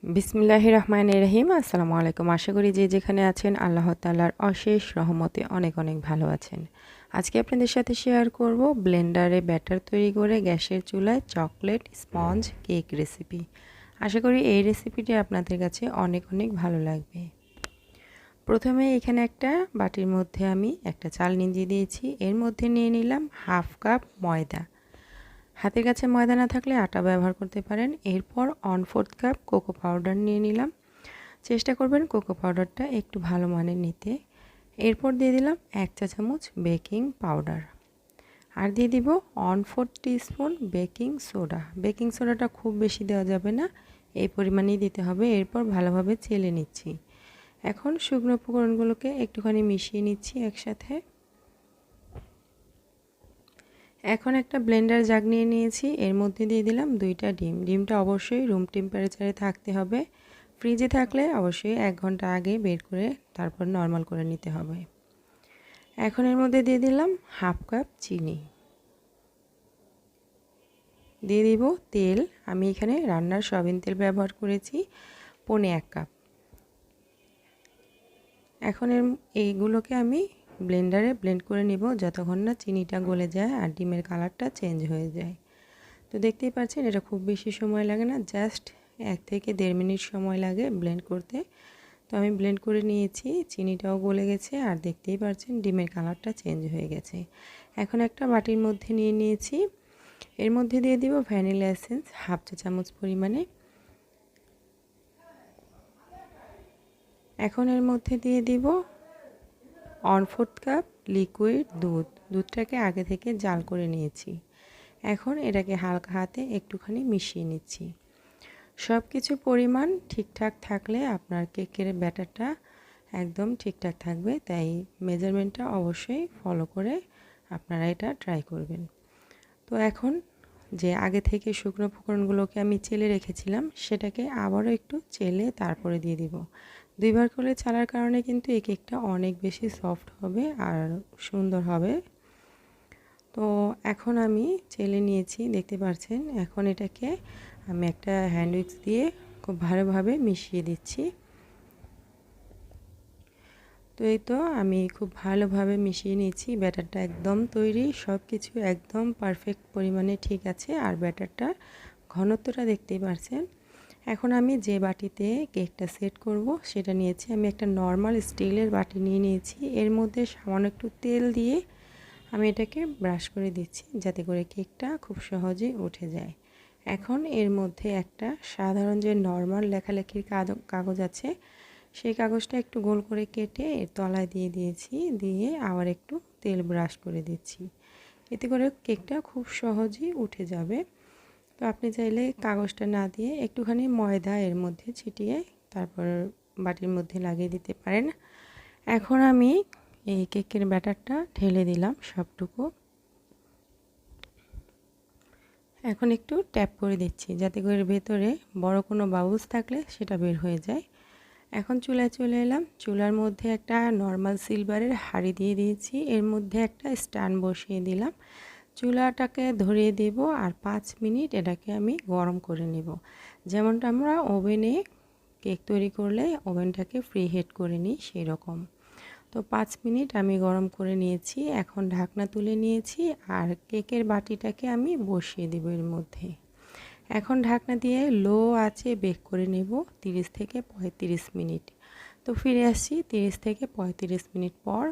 বিসমিল্লাহির রহমানির রহিম। আসসালামু আলাইকুম। আশা করি যে যেখানে আছেন আল্লাহ তাআলার অশেষ রহমতে অনেক অনেক ভালো আছেন। আজকে আপনাদের সাথে শেয়ার করব ব্লেন্ডারে ব্যাটার তৈরি করে গ্যাসের চুলায় চকলেট স্পঞ্জ কেক রেসিপি। আশা করি এই রেসিপিটি আপনাদের কাছে অনেক অনেক ভালো লাগবে। প্রথমে এখানে একটা বাটির মধ্যে আমি একটা চালনি দিয়ে দিয়েছি। এর মধ্যে নিয়ে নিলাম হাফ কাপ ময়দা। হাতের কাছে ময়দা না থাকলে আটা ব্যবহার করতে পারেন। এরপর 1/4 কাপ কোকো পাউডার নিয়ে নিলাম। চেষ্টা করবেন কোকো পাউডারটা একটু ভালো মানের নিতে। এরপর দিয়ে দিলাম 1 চা চামচ বেকিং পাউডার। আর দিয়ে দিব 1/4 টিস্পুন বেকিং সোডা। বেকিং সোডাটা খুব বেশি দেওয়া যাবে না, এই পরিমাণেই দিতে হবে। এরপর ভালোভাবে চেলে নিচ্ছি। এখন শুকনো উপকরণগুলোকে একটুখানি মিশিয়ে নিচ্ছি একসাথে। এখন একটা ব্লেন্ডার জাগ নিয়ে নিয়েছি। এর মধ্যে দিয়ে দিলাম 2টা ডিম। ডিমটা অবশ্যই রুম টেম্পারেচারে থাকতে হবে। ফ্রিজে থাকলে অবশ্যই 1 ঘন্টা আগে বের করে তারপর নর্মাল করে নিতে হবে। এখন এর মধ্যে দিয়ে দিলাম হাফ কাপ চিনি। দিয়ে দিব তেল। আমি এখানে রান্নার সয়াবিন তেল ব্যবহার করেছি 1.25 কাপ। এখন এইগুলোকে আমি ব্লেন্ডারে ব্লেন্ড করে নিব যতক্ষণ না চিনিটা গলে যায় আর ডিমের কালারটা চেঞ্জ হয়ে যায়। তো দেখতেই পাচ্ছেন এটা খুব বেশি সময় লাগে না, জাস্ট 1 থেকে 1.5 মিনিট সময় লাগে ব্লেন্ড করতে। তো আমি ব্লেন্ড করে নিয়েছি, চিনিটাও গলে গেছে আর দেখতেই পাচ্ছেন ডিমের কালারটা চেঞ্জ হয়ে গেছে। এখন একটা বাটির মধ্যে নিয়ে নিয়েছি। এর মধ্যে দিয়ে দিব ভ্যানিলা এসেন্স হাফ চা চামচ পরিমাণে। এখন এর মধ্যে দিয়ে দিব 1/4 কাপ লিকুইড দুধ। দুধটাকে আগে থেকে জাল করে নিয়েছি। এখন এটাকে হালকা হাতে একটুখানি মিশিয়ে নিচ্ছি। সব কিছু পরিমাণ ঠিকঠাক থাকলে আপনার কেকের ব্যাটারটা একদম ঠিকঠাক থাকবে, তাই মেজারমেন্টটা অবশ্যই ফলো করে আপনারা এটা ট্রাই করবেন। তো এখন যে আগে থেকে শুকনো উপকরণগুলোকে আমি চেলে রেখেছিলাম সেটাকে আবারও একটু চেলে তারপরে দিয়ে দিব। 2বার করে চালার কারণে কিন্তু এই কেকটা অনেক বেশি সফট হবে আর সুন্দর হবে। তো এখন আমি চেলে নিয়েছি, দেখতে পাচ্ছেন। এখন এটাকে আমি একটা হ্যান্ড উইক্স দিয়ে খুব ভালোভাবে মিশিয়ে দিচ্ছি। তো এই তো আমি খুব ভালোভাবে মিশিয়ে নিয়েছি। ব্যাটারটা একদম তৈরি, সব কিছু একদম পারফেক্ট পরিমাণে ঠিক আছে। আর ব্যাটারটার ঘনত্বটা দেখতেই পাচ্ছেন। এখন আমি যে বাটিতে কেকটা সেট করব সেটা নিয়েছি। আমি একটা নর্মাল স্টিলের বাটি নিয়ে নিয়েছি। এর মধ্যে সামান্য একটু তেল দিয়ে আমি এটাকে ব্রাশ করে দিচ্ছি যাতে করে কেকটা খুব সহজেই উঠে যায়। এখন এর মধ্যে একটা সাধারণ যে নর্মাল লেখালেখির কাগজ আছে সেই কাগজটা একটু গোল করে কেটে এর তলায় দিয়ে দিয়েছি, দিয়ে আবার একটু তেল ব্রাশ করে দিচ্ছি। এতে করে কেকটা খুব সহজেই উঠে যাবে। তো আপনি চাইলে কাগজটা না দিয়ে একটুখানি ময়দা এর মধ্যে ছিটিয়ে তারপর বাটির মধ্যে লাগিয়ে দিতে পারেন। এখন আমি এই কেকের ব্যাটারটা ঢেলে দিলাম সবটুকু। এখন একটু ট্যাপ করে দিচ্ছি যাতে করে ভেতরে বড় কোনো বাবুলস থাকলে সেটা বের হয়ে যায়। এখন চুলায় চলে এলাম। চুলার মধ্যে একটা নর্মাল সিলভারের হাঁড়ি দিয়ে দিয়েছি। এর মধ্যে একটা স্ট্যান্ড বসিয়ে দিলাম। চুলাটাকে ধরিয়ে দেব আর 5 মিনিট এটাকে আমি গরম করে নেব। যেমনটা আমরা ওভেনে কেক তৈরি করলে ওভেনটাকে ফ্রি হিট করে নিই সেই রকম। তো 5 মিনিট আমি গরম করে নিয়েছি। এখন ঢাকনা তুলে নিয়েছি আর কেকের বাটিটাকে আমি বসিয়ে দেব এর মধ্যে। এখন ঢাকনা দিয়ে লো আঁচে বেক করে নেব 30 থেকে 35 মিনিট। তো ফিরে আসছি 30 থেকে 35 মিনিট পর।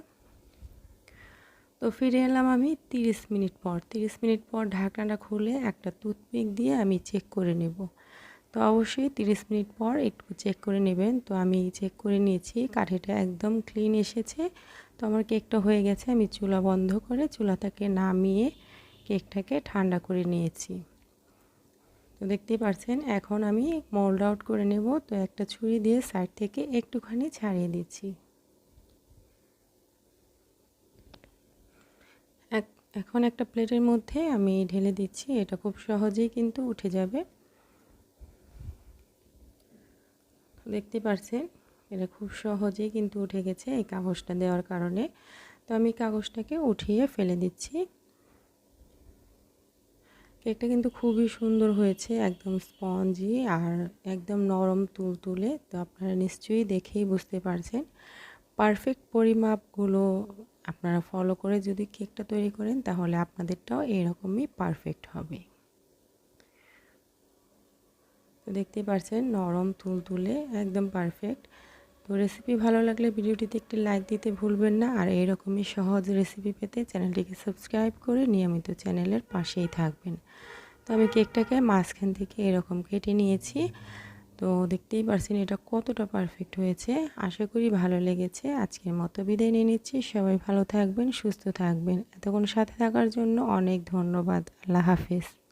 তো ফিরে এলাম আমি 30 মিনিট পর। 30 মিনিট পর ঢাকনাটা খুলে একটা টুথপিক দিয়ে আমি চেক করে নেব। তো অবশ্যই 30 মিনিট পর একটু চেক করে নেবেন। তো আমি চেক করে নিয়েছি, কাঠিটা একদম ক্লিন এসেছে। তো আমার কেকটা হয়ে গেছে। আমি চুলা বন্ধ করে চুলাটাকে নামিয়ে কেকটাকে ঠান্ডা করে নিয়েছি। তো দেখতেই পাচ্ছেন এখন আমি মোল্ড আউট করে নেব। তো একটা ছুরি দিয়ে সাইড থেকে একটুখানি ছাড়িয়ে দিচ্ছি। এখন একটা প্লেটের মধ্যে আমি ঢেলে দিচ্ছি। এটা খুব সহজেই কিন্তু উঠে যাবে। দেখতে পাচ্ছেন এটা খুব সহজেই কিন্তু উঠে গেছে এই কাগজটা দেওয়ার কারণে। তো আমি কাগজটাকে উঠিয়ে ফেলে দিচ্ছি। কেকটা কিন্তু খুবই সুন্দর হয়েছে, একদম স্পঞ্জি আর একদম নরম তুলতুলে। তো আপনারা নিশ্চয়ই দেখেই বুঝতে পারছেন। পারফেক্ট পরিমাপগুলো আপনারা ফলো করে যদি কেকটা তৈরি করেন তাহলে আপনাদেরটাও এরকমই পারফেক্ট হবে। তো দেখতেই পারছেন নরম তুলতুলে একদম পারফেক্ট। তো রেসিপি ভালো লাগলে ভিডিওটিতে একটি লাইক দিতে ভুলবেন না। আর এরকমই সহজ রেসিপি পেতে চ্যানেলটিকে সাবস্ক্রাইব করে নিয়মিত চ্যানেলের পাশেই থাকবেন। তো আমি কেকটাকে মাঝখান থেকে এরকম কেটে নিয়েছি। তো দেখতেই পারছেন এটা কতটা পারফেক্ট হয়েছে। আশা করি ভালো লেগেছে। আজকের মতো বিদায় নিয়ে নিচ্ছি। সবাই ভালো থাকবেন, সুস্থ থাকবেন। এতক্ষণ সাথে থাকার জন্য অনেক ধন্যবাদ। আল্লাহ হাফেজ।